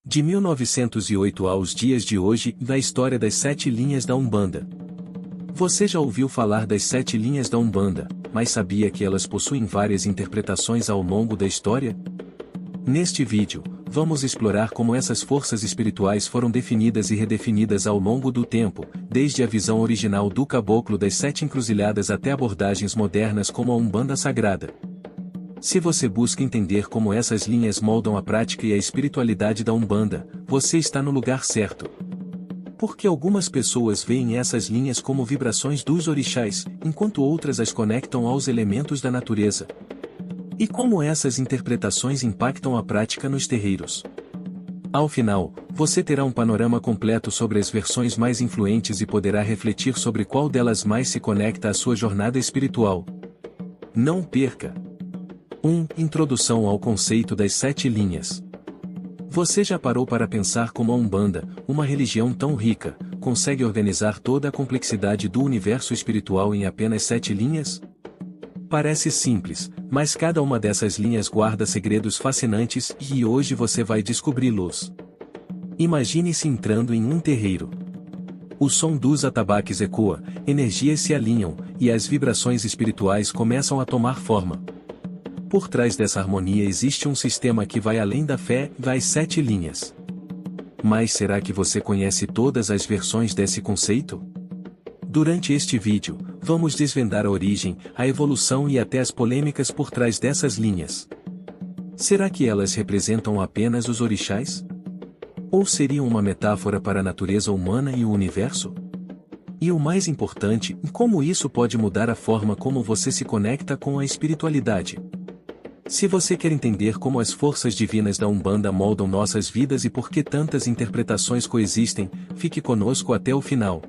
De 1908 aos dias de hoje, na história das 7 linhas da Umbanda. Você já ouviu falar das 7 linhas da Umbanda, mas sabia que elas possuem várias interpretações ao longo da história? Neste vídeo, vamos explorar como essas forças espirituais foram definidas e redefinidas ao longo do tempo, desde a visão original do caboclo das 7 encruzilhadas até abordagens modernas como a Umbanda Sagrada. Se você busca entender como essas linhas moldam a prática e a espiritualidade da Umbanda, você está no lugar certo. Porque algumas pessoas veem essas linhas como vibrações dos orixás, enquanto outras as conectam aos elementos da natureza. E como essas interpretações impactam a prática nos terreiros? Ao final, você terá um panorama completo sobre as versões mais influentes e poderá refletir sobre qual delas mais se conecta à sua jornada espiritual. Não perca! 1. Introdução ao conceito das 7 linhas. Você já parou para pensar como a Umbanda, uma religião tão rica, consegue organizar toda a complexidade do universo espiritual em apenas 7 linhas? Parece simples, mas cada uma dessas linhas guarda segredos fascinantes e hoje você vai descobri-los. Imagine-se entrando em um terreiro. O som dos atabaques ecoa, energias se alinham, e as vibrações espirituais começam a tomar forma. Por trás dessa harmonia existe um sistema que vai além da fé, das 7 linhas. Mas será que você conhece todas as versões desse conceito? Durante este vídeo, vamos desvendar a origem, a evolução e até as polêmicas por trás dessas linhas. Será que elas representam apenas os orixás? Ou seriam uma metáfora para a natureza humana e o universo? E o mais importante, como isso pode mudar a forma como você se conecta com a espiritualidade? Se você quer entender como as forças divinas da Umbanda moldam nossas vidas e por que tantas interpretações coexistem, fique conosco até o final.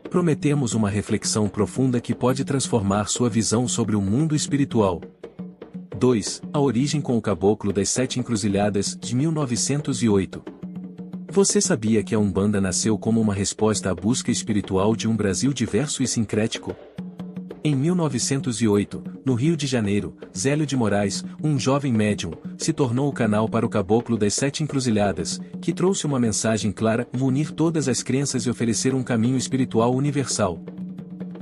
Prometemos uma reflexão profunda que pode transformar sua visão sobre o mundo espiritual. 2. A origem com o caboclo das 7 encruzilhadas, de 1908. Você sabia que a Umbanda nasceu como uma resposta à busca espiritual de um Brasil diverso e sincrético? Em 1908, no Rio de Janeiro, Zélio de Moraes, um jovem médium, se tornou o canal para o caboclo das 7 encruzilhadas, que trouxe uma mensagem clara: unir todas as crenças e oferecer um caminho espiritual universal.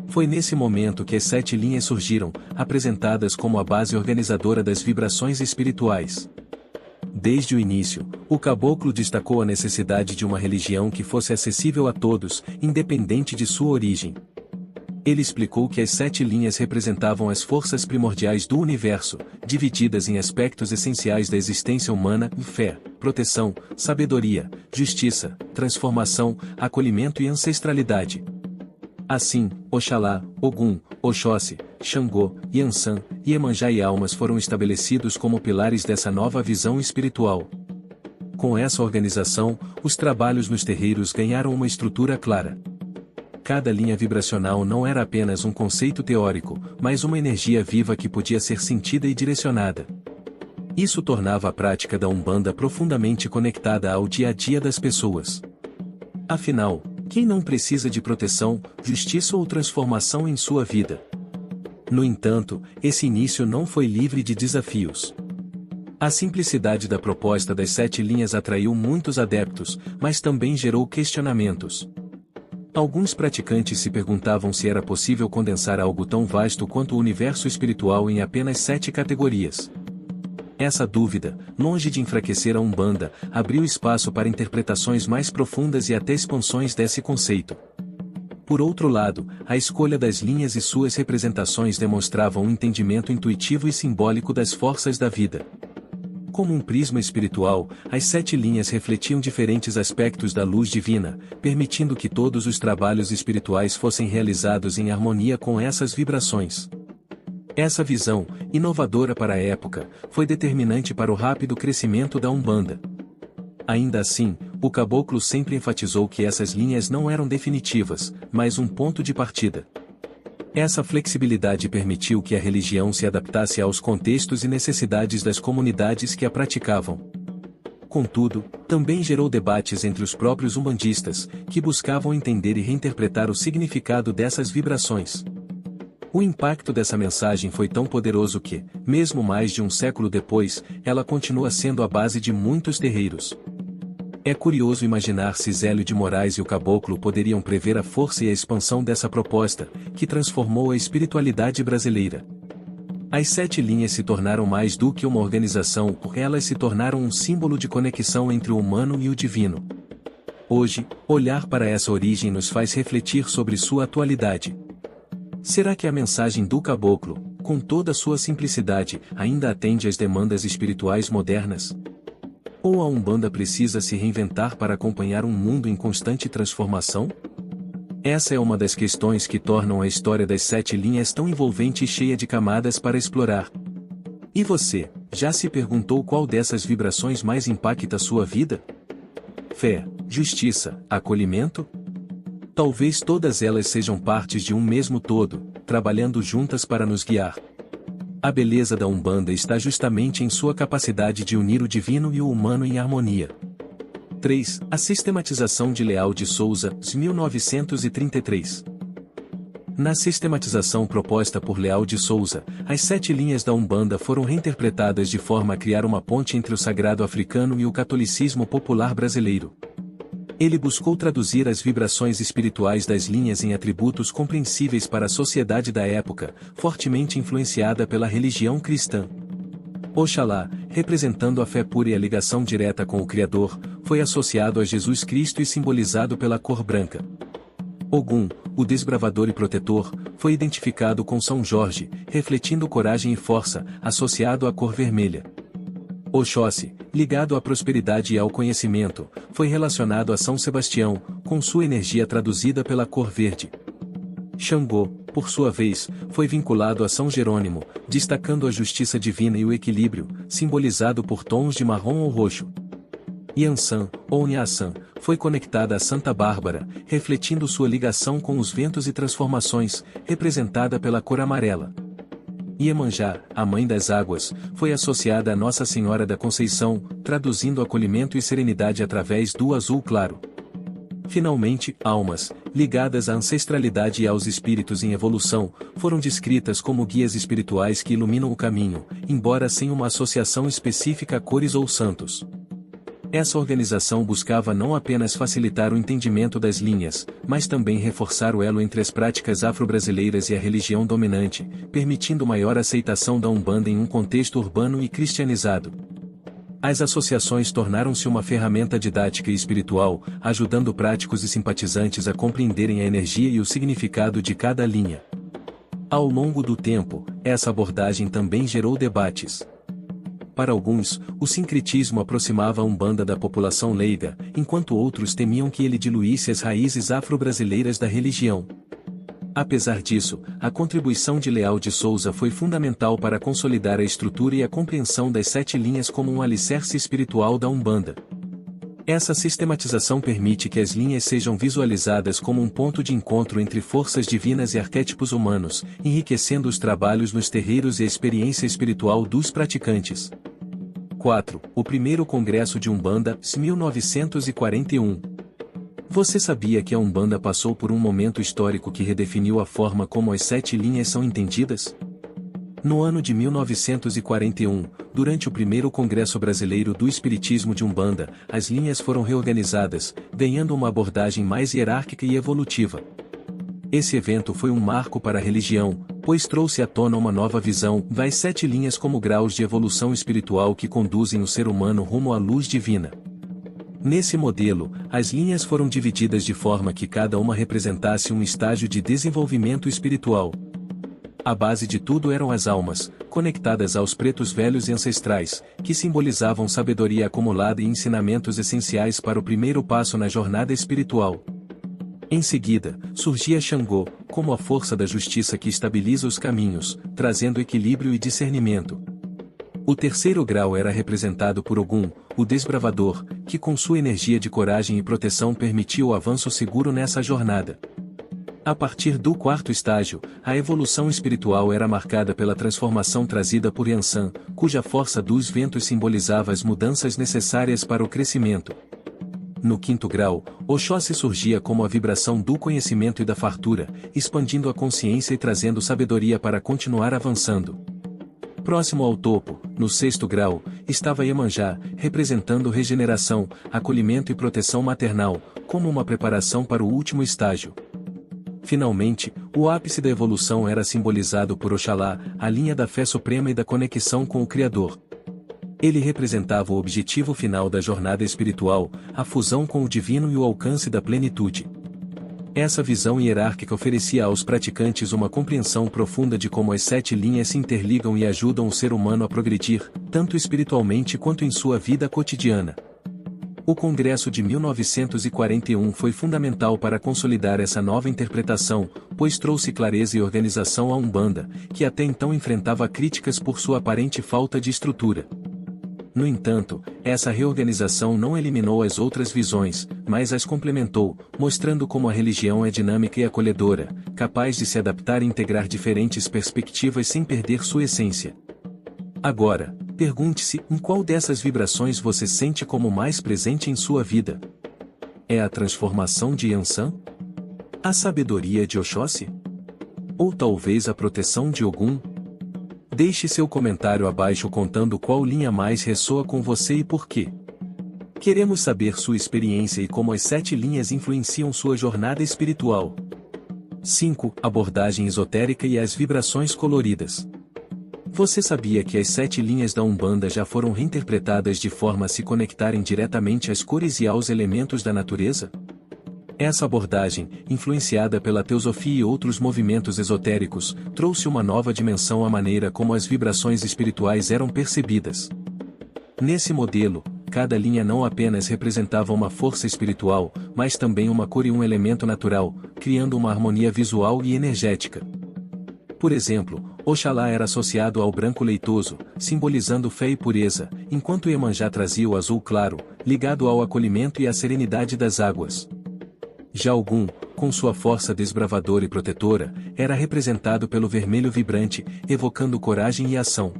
Foi nesse momento que as 7 linhas surgiram, apresentadas como a base organizadora das vibrações espirituais. Desde o início, o caboclo destacou a necessidade de uma religião que fosse acessível a todos, independente de sua origem. Ele explicou que as 7 linhas representavam as forças primordiais do universo, divididas em aspectos essenciais da existência humana: fé, proteção, sabedoria, justiça, transformação, acolhimento e ancestralidade. Assim, Oxalá, Ogum, Oxóssi, Xangô, Yansan, Iemanjá e Almas foram estabelecidos como pilares dessa nova visão espiritual. Com essa organização, os trabalhos nos terreiros ganharam uma estrutura clara. Cada linha vibracional não era apenas um conceito teórico, mas uma energia viva que podia ser sentida e direcionada. Isso tornava a prática da Umbanda profundamente conectada ao dia a dia das pessoas. Afinal, quem não precisa de proteção, justiça ou transformação em sua vida? No entanto, esse início não foi livre de desafios. A simplicidade da proposta das 7 linhas atraiu muitos adeptos, mas também gerou questionamentos. Alguns praticantes se perguntavam se era possível condensar algo tão vasto quanto o universo espiritual em apenas 7 categorias. Essa dúvida, longe de enfraquecer a Umbanda, abriu espaço para interpretações mais profundas e até expansões desse conceito. Por outro lado, a escolha das linhas e suas representações demonstravam um entendimento intuitivo e simbólico das forças da vida. Como um prisma espiritual, as 7 linhas refletiam diferentes aspectos da luz divina, permitindo que todos os trabalhos espirituais fossem realizados em harmonia com essas vibrações. Essa visão, inovadora para a época, foi determinante para o rápido crescimento da Umbanda. Ainda assim, o caboclo sempre enfatizou que essas linhas não eram definitivas, mas um ponto de partida. Essa flexibilidade permitiu que a religião se adaptasse aos contextos e necessidades das comunidades que a praticavam. Contudo, também gerou debates entre os próprios umbandistas, que buscavam entender e reinterpretar o significado dessas vibrações. O impacto dessa mensagem foi tão poderoso que, mesmo mais de um século depois, ela continua sendo a base de muitos terreiros. É curioso imaginar se Zélio de Moraes e o Caboclo poderiam prever a força e a expansão dessa proposta, que transformou a espiritualidade brasileira. As 7 linhas se tornaram mais do que uma organização, elas se tornaram um símbolo de conexão entre o humano e o divino. Hoje, olhar para essa origem nos faz refletir sobre sua atualidade. Será que a mensagem do Caboclo, com toda sua simplicidade, ainda atende às demandas espirituais modernas? Ou a Umbanda precisa se reinventar para acompanhar um mundo em constante transformação? Essa é uma das questões que tornam a história das 7 linhas tão envolvente e cheia de camadas para explorar. E você, já se perguntou qual dessas vibrações mais impacta sua vida? Fé, justiça, acolhimento? Talvez todas elas sejam partes de um mesmo todo, trabalhando juntas para nos guiar. A beleza da Umbanda está justamente em sua capacidade de unir o divino e o humano em harmonia. 3. A sistematização de Leal de Souza, 1933. Na sistematização proposta por Leal de Souza, as 7 linhas da Umbanda foram reinterpretadas de forma a criar uma ponte entre o sagrado africano e o catolicismo popular brasileiro. Ele buscou traduzir as vibrações espirituais das linhas em atributos compreensíveis para a sociedade da época, fortemente influenciada pela religião cristã. Oxalá, representando a fé pura e a ligação direta com o Criador, foi associado a Jesus Cristo e simbolizado pela cor branca. Ogum, o desbravador e protetor, foi identificado com São Jorge, refletindo coragem e força, associado à cor vermelha. Oxóssi, ligado à prosperidade e ao conhecimento, foi relacionado a São Sebastião, com sua energia traduzida pela cor verde. Xangô, por sua vez, foi vinculado a São Jerônimo, destacando a justiça divina e o equilíbrio, simbolizado por tons de marrom ou roxo. Yansan, ou Nhaçan, foi conectada a Santa Bárbara, refletindo sua ligação com os ventos e transformações, representada pela cor amarela. Iemanjá, a Mãe das Águas, foi associada a Nossa Senhora da Conceição, traduzindo acolhimento e serenidade através do azul claro. Finalmente, almas, ligadas à ancestralidade e aos espíritos em evolução, foram descritas como guias espirituais que iluminam o caminho, embora sem uma associação específica a cores ou santos. Essa organização buscava não apenas facilitar o entendimento das linhas, mas também reforçar o elo entre as práticas afro-brasileiras e a religião dominante, permitindo maior aceitação da Umbanda em um contexto urbano e cristianizado. As associações tornaram-se uma ferramenta didática e espiritual, ajudando práticos e simpatizantes a compreenderem a energia e o significado de cada linha. Ao longo do tempo, essa abordagem também gerou debates. Para alguns, o sincretismo aproximava a Umbanda da população leiga, enquanto outros temiam que ele diluísse as raízes afro-brasileiras da religião. Apesar disso, a contribuição de Leal de Souza foi fundamental para consolidar a estrutura e a compreensão das 7 linhas como um alicerce espiritual da Umbanda. Essa sistematização permite que as linhas sejam visualizadas como um ponto de encontro entre forças divinas e arquétipos humanos, enriquecendo os trabalhos nos terreiros e a experiência espiritual dos praticantes. 4. O primeiro Congresso de Umbanda, 1941. Você sabia que a Umbanda passou por um momento histórico que redefiniu a forma como as 7 linhas são entendidas? No ano de 1941, durante o primeiro Congresso Brasileiro do Espiritismo de Umbanda, as linhas foram reorganizadas, ganhando uma abordagem mais hierárquica e evolutiva. Esse evento foi um marco para a religião, pois trouxe à tona uma nova visão das 7 linhas como graus de evolução espiritual que conduzem o ser humano rumo à luz divina. Nesse modelo, as linhas foram divididas de forma que cada uma representasse um estágio de desenvolvimento espiritual. A base de tudo eram as almas, conectadas aos pretos velhos e ancestrais, que simbolizavam sabedoria acumulada e ensinamentos essenciais para o primeiro passo na jornada espiritual. Em seguida, surgia Xangô, como a força da justiça que estabiliza os caminhos, trazendo equilíbrio e discernimento. O terceiro grau era representado por Ogum, o desbravador, que com sua energia de coragem e proteção permitiu o avanço seguro nessa jornada. A partir do quarto estágio, a evolução espiritual era marcada pela transformação trazida por Yansan, cuja força dos ventos simbolizava as mudanças necessárias para o crescimento. No quinto grau, Oxóssi surgia como a vibração do conhecimento e da fartura, expandindo a consciência e trazendo sabedoria para continuar avançando. Próximo ao topo, no 6º grau, estava Iemanjá, representando regeneração, acolhimento e proteção maternal, como uma preparação para o último estágio. Finalmente, o ápice da evolução era simbolizado por Oxalá, a linha da fé suprema e da conexão com o Criador. Ele representava o objetivo final da jornada espiritual, a fusão com o divino e o alcance da plenitude. Essa visão hierárquica oferecia aos praticantes uma compreensão profunda de como as 7 linhas se interligam e ajudam o ser humano a progredir, tanto espiritualmente quanto em sua vida cotidiana. O Congresso de 1941 foi fundamental para consolidar essa nova interpretação, pois trouxe clareza e organização à Umbanda, que até então enfrentava críticas por sua aparente falta de estrutura. No entanto, essa reorganização não eliminou as outras visões, mas as complementou, mostrando como a religião é dinâmica e acolhedora, capaz de se adaptar e integrar diferentes perspectivas sem perder sua essência. Agora, pergunte-se, em qual dessas vibrações você sente como mais presente em sua vida? É a transformação de Yansan? A sabedoria de Oxóssi? Ou talvez a proteção de Ogum? Deixe seu comentário abaixo contando qual linha mais ressoa com você e por quê. Queremos saber sua experiência e como as 7 linhas influenciam sua jornada espiritual. 5. Abordagem esotérica e as vibrações coloridas. Você sabia que as 7 linhas da Umbanda já foram reinterpretadas de forma a se conectarem diretamente às cores e aos elementos da natureza? Essa abordagem, influenciada pela teosofia e outros movimentos esotéricos, trouxe uma nova dimensão à maneira como as vibrações espirituais eram percebidas. Nesse modelo, cada linha não apenas representava uma força espiritual, mas também uma cor e um elemento natural, criando uma harmonia visual e energética. Por exemplo, Oxalá era associado ao branco leitoso, simbolizando fé e pureza, enquanto Iemanjá trazia o azul claro, ligado ao acolhimento e à serenidade das águas. Já Ogum, com sua força desbravadora e protetora, era representado pelo vermelho vibrante, evocando coragem e ação.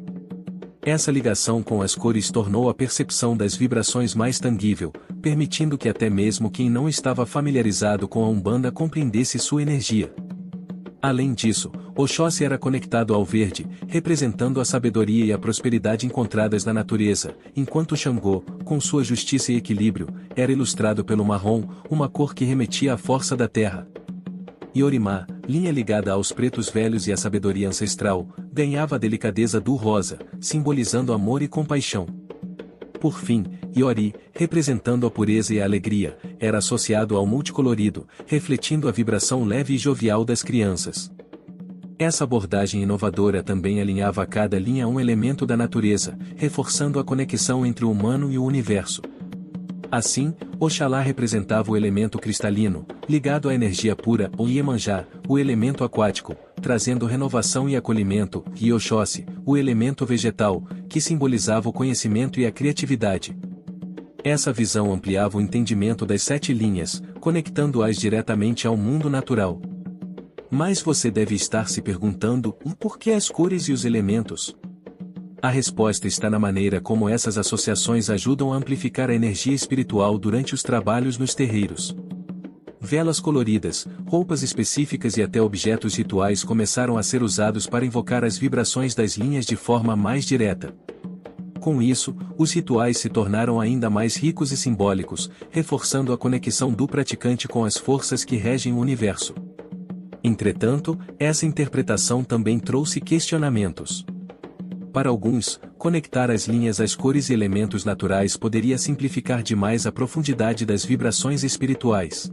Essa ligação com as cores tornou a percepção das vibrações mais tangível, permitindo que até mesmo quem não estava familiarizado com a Umbanda compreendesse sua energia. Além disso, Oxóssi era conectado ao verde, representando a sabedoria e a prosperidade encontradas na natureza, enquanto Xangô, com sua justiça e equilíbrio, era ilustrado pelo marrom, uma cor que remetia à força da terra. Yorimá, linha ligada aos pretos velhos e à sabedoria ancestral, ganhava a delicadeza do rosa, simbolizando amor e compaixão. Por fim, Iori, representando a pureza e a alegria, era associado ao multicolorido, refletindo a vibração leve e jovial das crianças. Essa abordagem inovadora também alinhava a cada linha um elemento da natureza, reforçando a conexão entre o humano e o universo. Assim, Oxalá representava o elemento cristalino, ligado à energia pura, ou Iemanjá, o elemento aquático, trazendo renovação e acolhimento, e Oxóssi, o elemento vegetal, que simbolizava o conhecimento e a criatividade. Essa visão ampliava o entendimento das 7 linhas, conectando-as diretamente ao mundo natural. Mas você deve estar se perguntando, por que as cores e os elementos? A resposta está na maneira como essas associações ajudam a amplificar a energia espiritual durante os trabalhos nos terreiros. Velas coloridas, roupas específicas e até objetos rituais começaram a ser usados para invocar as vibrações das linhas de forma mais direta. Com isso, os rituais se tornaram ainda mais ricos e simbólicos, reforçando a conexão do praticante com as forças que regem o universo. Entretanto, essa interpretação também trouxe questionamentos. Para alguns, conectar as linhas às cores e elementos naturais poderia simplificar demais a profundidade das vibrações espirituais.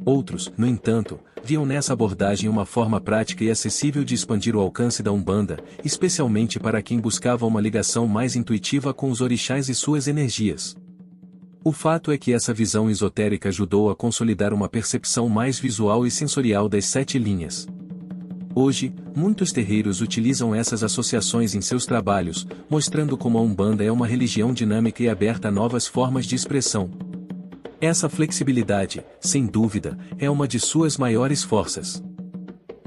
Outros, no entanto, viam nessa abordagem uma forma prática e acessível de expandir o alcance da Umbanda, especialmente para quem buscava uma ligação mais intuitiva com os orixás e suas energias. O fato é que essa visão esotérica ajudou a consolidar uma percepção mais visual e sensorial das 7 linhas. Hoje, muitos terreiros utilizam essas associações em seus trabalhos, mostrando como a Umbanda é uma religião dinâmica e aberta a novas formas de expressão. Essa flexibilidade, sem dúvida, é uma de suas maiores forças.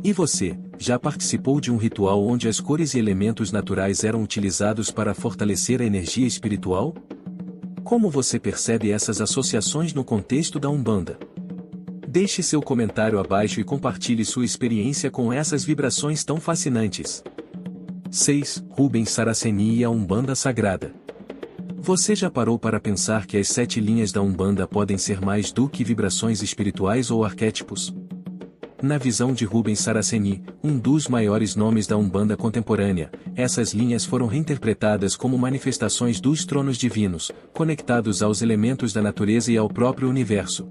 E você, já participou de um ritual onde as cores e elementos naturais eram utilizados para fortalecer a energia espiritual? Como você percebe essas associações no contexto da Umbanda? Deixe seu comentário abaixo e compartilhe sua experiência com essas vibrações tão fascinantes. 6. Rubens Saraceni e a Umbanda Sagrada. Você já parou para pensar que as 7 linhas da Umbanda podem ser mais do que vibrações espirituais ou arquétipos? Na visão de Rubens Saraceni, um dos maiores nomes da Umbanda contemporânea, essas linhas foram reinterpretadas como manifestações dos tronos divinos, conectados aos elementos da natureza e ao próprio universo.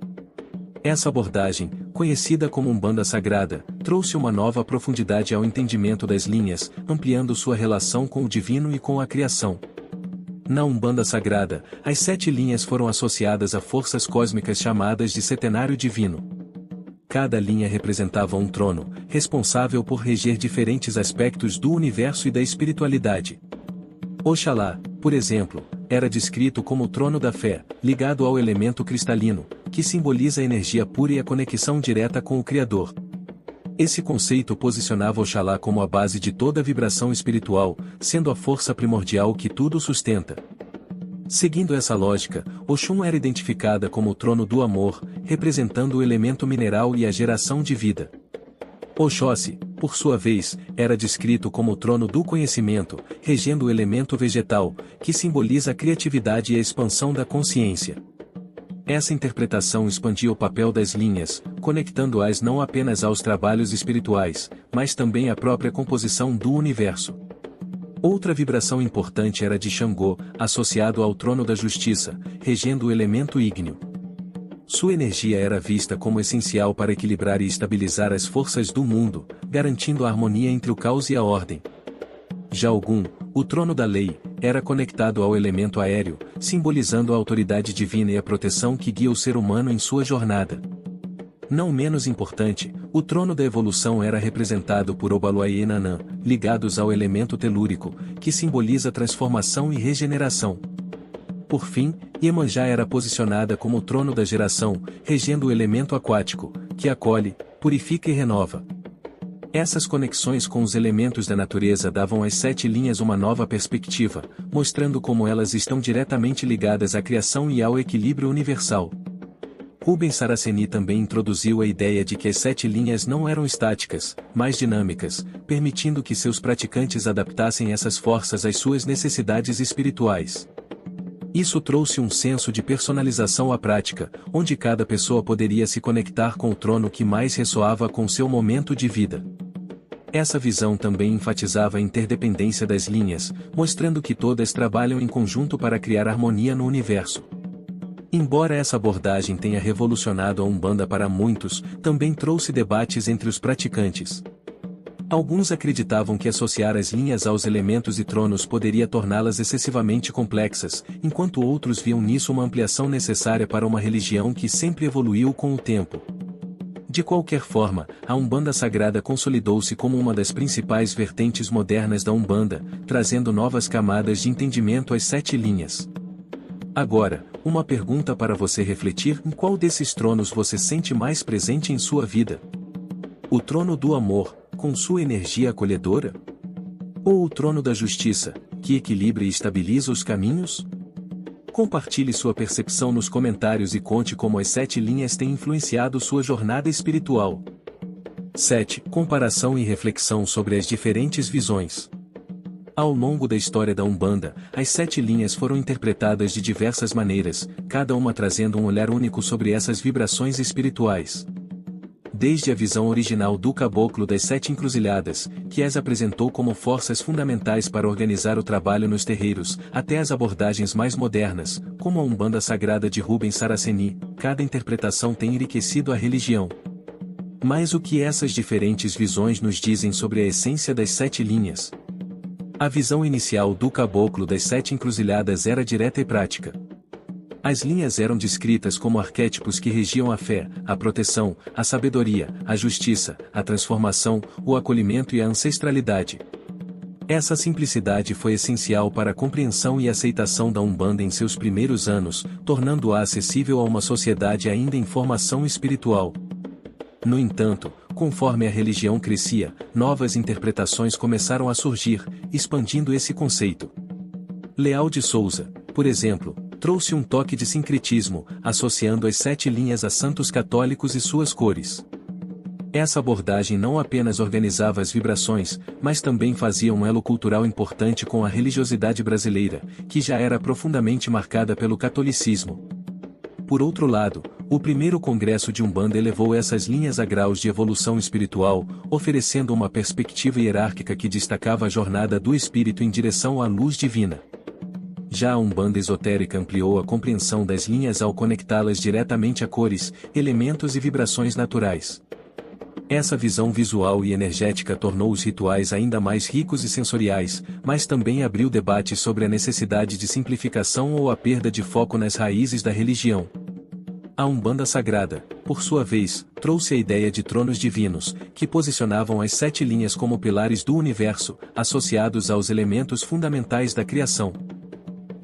Essa abordagem, conhecida como Umbanda Sagrada, trouxe uma nova profundidade ao entendimento das linhas, ampliando sua relação com o divino e com a criação. Na Umbanda Sagrada, as 7 linhas foram associadas a forças cósmicas chamadas de Setenário Divino. Cada linha representava um trono, responsável por reger diferentes aspectos do universo e da espiritualidade. Oxalá, por exemplo, era descrito como o trono da fé, ligado ao elemento cristalino, que simboliza a energia pura e a conexão direta com o Criador. Esse conceito posicionava Oxalá como a base de toda vibração espiritual, sendo a força primordial que tudo sustenta. Seguindo essa lógica, Oxum era identificada como o trono do amor, representando o elemento mineral e a geração de vida. Oxóssi, por sua vez, era descrito como o trono do conhecimento, regendo o elemento vegetal, que simboliza a criatividade e a expansão da consciência. Essa interpretação expandia o papel das linhas, conectando-as não apenas aos trabalhos espirituais, mas também à própria composição do universo. Outra vibração importante era de Xangô, associado ao trono da justiça, regendo o elemento ígneo. Sua energia era vista como essencial para equilibrar e estabilizar as forças do mundo, garantindo a harmonia entre o caos e a ordem. Já Ogum, o trono da lei, era conectado ao elemento aéreo, simbolizando a autoridade divina e a proteção que guia o ser humano em sua jornada. Não menos importante, o trono da evolução era representado por Obaluaê e Nanã, ligados ao elemento telúrico, que simboliza transformação e regeneração. Por fim, Iemanjá era posicionada como o trono da geração, regendo o elemento aquático, que acolhe, purifica e renova. Essas conexões com os elementos da natureza davam às 7 linhas uma nova perspectiva, mostrando como elas estão diretamente ligadas à criação e ao equilíbrio universal. Rubens Saraceni também introduziu a ideia de que as 7 linhas não eram estáticas, mas dinâmicas, permitindo que seus praticantes adaptassem essas forças às suas necessidades espirituais. Isso trouxe um senso de personalização à prática, onde cada pessoa poderia se conectar com o trono que mais ressoava com seu momento de vida. Essa visão também enfatizava a interdependência das linhas, mostrando que todas trabalham em conjunto para criar harmonia no universo. Embora essa abordagem tenha revolucionado a Umbanda para muitos, também trouxe debates entre os praticantes. Alguns acreditavam que associar as linhas aos elementos e tronos poderia torná-las excessivamente complexas, enquanto outros viam nisso uma ampliação necessária para uma religião que sempre evoluiu com o tempo. De qualquer forma, a Umbanda Sagrada consolidou-se como uma das principais vertentes modernas da Umbanda, trazendo novas camadas de entendimento às 7 linhas. Agora, uma pergunta para você refletir: em qual desses tronos você sente mais presente em sua vida? O trono do amor, com sua energia acolhedora? Ou o trono da justiça, que equilibra e estabiliza os caminhos? Compartilhe sua percepção nos comentários e conte como as 7 linhas têm influenciado sua jornada espiritual. 7. Comparação e reflexão sobre as diferentes visões. Ao longo da história da Umbanda, as 7 linhas foram interpretadas de diversas maneiras, cada uma trazendo um olhar único sobre essas vibrações espirituais. Desde a visão original do Caboclo das 7 Encruzilhadas, que as apresentou como forças fundamentais para organizar o trabalho nos terreiros, até as abordagens mais modernas, como a Umbanda Sagrada de Rubens Saraceni, cada interpretação tem enriquecido a religião. Mas o que essas diferentes visões nos dizem sobre a essência das 7 linhas? A visão inicial do Caboclo das 7 Encruzilhadas era direta e prática. As linhas eram descritas como arquétipos que regiam a fé, a proteção, a sabedoria, a justiça, a transformação, o acolhimento e a ancestralidade. Essa simplicidade foi essencial para a compreensão e aceitação da Umbanda em seus primeiros anos, tornando-a acessível a uma sociedade ainda em formação espiritual. No entanto, conforme a religião crescia, novas interpretações começaram a surgir, expandindo esse conceito. Leal de Souza, por exemplo, trouxe um toque de sincretismo, associando as 7 linhas a santos católicos e suas cores. Essa abordagem não apenas organizava as vibrações, mas também fazia um elo cultural importante com a religiosidade brasileira, que já era profundamente marcada pelo catolicismo. Por outro lado, o primeiro congresso de Umbanda elevou essas linhas a graus de evolução espiritual, oferecendo uma perspectiva hierárquica que destacava a jornada do espírito em direção à luz divina. Já a Umbanda esotérica ampliou a compreensão das linhas ao conectá-las diretamente a cores, elementos e vibrações naturais. Essa visão visual e energética tornou os rituais ainda mais ricos e sensoriais, mas também abriu debates sobre a necessidade de simplificação ou a perda de foco nas raízes da religião. A Umbanda Sagrada, por sua vez, trouxe a ideia de tronos divinos, que posicionavam as 7 linhas como pilares do universo, associados aos elementos fundamentais da criação.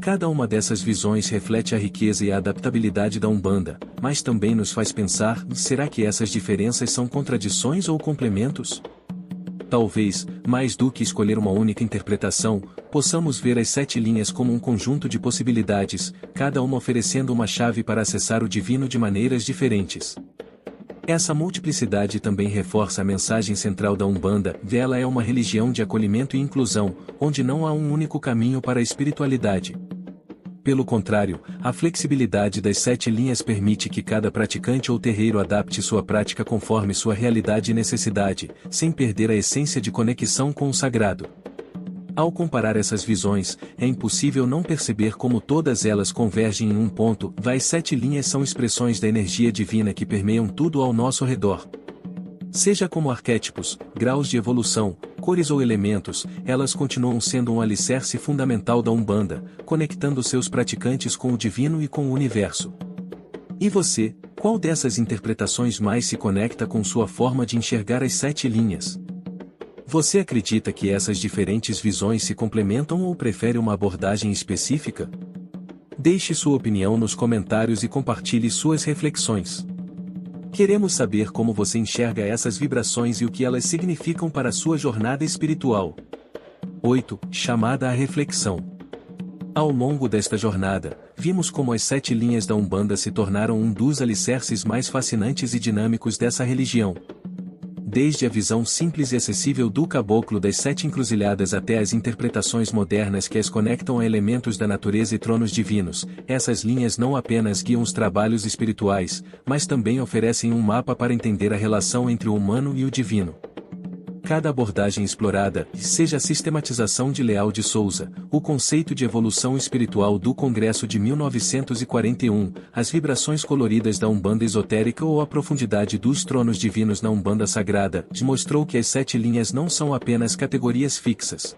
Cada uma dessas visões reflete a riqueza e a adaptabilidade da Umbanda, mas também nos faz pensar: será que essas diferenças são contradições ou complementos? Talvez, mais do que escolher uma única interpretação, possamos ver as 7 linhas como um conjunto de possibilidades, cada uma oferecendo uma chave para acessar o divino de maneiras diferentes. Essa multiplicidade também reforça a mensagem central da Umbanda: ela é uma religião de acolhimento e inclusão, onde não há um único caminho para a espiritualidade. Pelo contrário, a flexibilidade das 7 linhas permite que cada praticante ou terreiro adapte sua prática conforme sua realidade e necessidade, sem perder a essência de conexão com o sagrado. Ao comparar essas visões, é impossível não perceber como todas elas convergem em um ponto: as 7 linhas são expressões da energia divina que permeiam tudo ao nosso redor. Seja como arquétipos, graus de evolução, cores ou elementos, elas continuam sendo um alicerce fundamental da Umbanda, conectando seus praticantes com o divino e com o universo. E você, qual dessas interpretações mais se conecta com sua forma de enxergar as 7 linhas? Você acredita que essas diferentes visões se complementam ou prefere uma abordagem específica? Deixe sua opinião nos comentários e compartilhe suas reflexões. Queremos saber como você enxerga essas vibrações e o que elas significam para a sua jornada espiritual. 8. Chamada à reflexão. Ao longo desta jornada, vimos como as 7 linhas da Umbanda se tornaram um dos alicerces mais fascinantes e dinâmicos dessa religião. Desde a visão simples e acessível do caboclo das 7 encruzilhadas até as interpretações modernas que as conectam a elementos da natureza e tronos divinos, essas linhas não apenas guiam os trabalhos espirituais, mas também oferecem um mapa para entender a relação entre o humano e o divino. Cada abordagem explorada, seja a sistematização de Leal de Souza, o conceito de evolução espiritual do Congresso de 1941, as vibrações coloridas da Umbanda esotérica ou a profundidade dos tronos divinos na Umbanda Sagrada, mostrou que as 7 linhas não são apenas categorias fixas.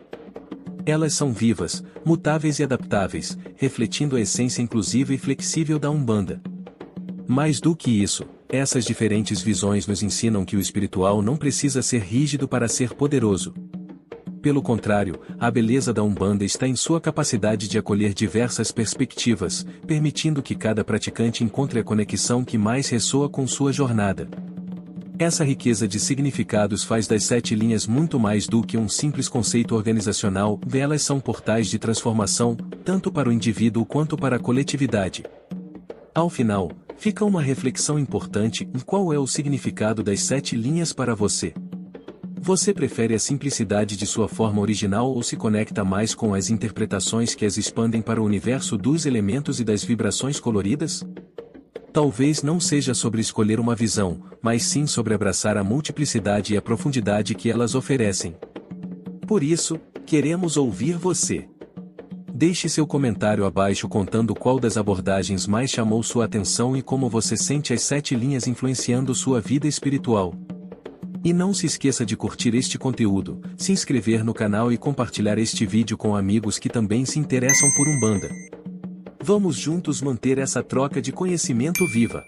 Elas são vivas, mutáveis e adaptáveis, refletindo a essência inclusiva e flexível da Umbanda. Mais do que isso, essas diferentes visões nos ensinam que o espiritual não precisa ser rígido para ser poderoso. Pelo contrário, a beleza da Umbanda está em sua capacidade de acolher diversas perspectivas, permitindo que cada praticante encontre a conexão que mais ressoa com sua jornada. Essa riqueza de significados faz das 7 linhas muito mais do que um simples conceito organizacional: elas são portais de transformação, tanto para o indivíduo quanto para a coletividade. Ao final, fica uma reflexão importante: qual é o significado das 7 linhas para você? Você prefere a simplicidade de sua forma original ou se conecta mais com as interpretações que as expandem para o universo dos elementos e das vibrações coloridas? Talvez não seja sobre escolher uma visão, mas sim sobre abraçar a multiplicidade e a profundidade que elas oferecem. Por isso, queremos ouvir você. Deixe seu comentário abaixo contando qual das abordagens mais chamou sua atenção e como você sente as 7 linhas influenciando sua vida espiritual. E não se esqueça de curtir este conteúdo, se inscrever no canal e compartilhar este vídeo com amigos que também se interessam por Umbanda. Vamos juntos manter essa troca de conhecimento viva.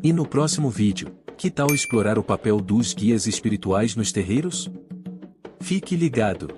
E no próximo vídeo, que tal explorar o papel dos guias espirituais nos terreiros? Fique ligado!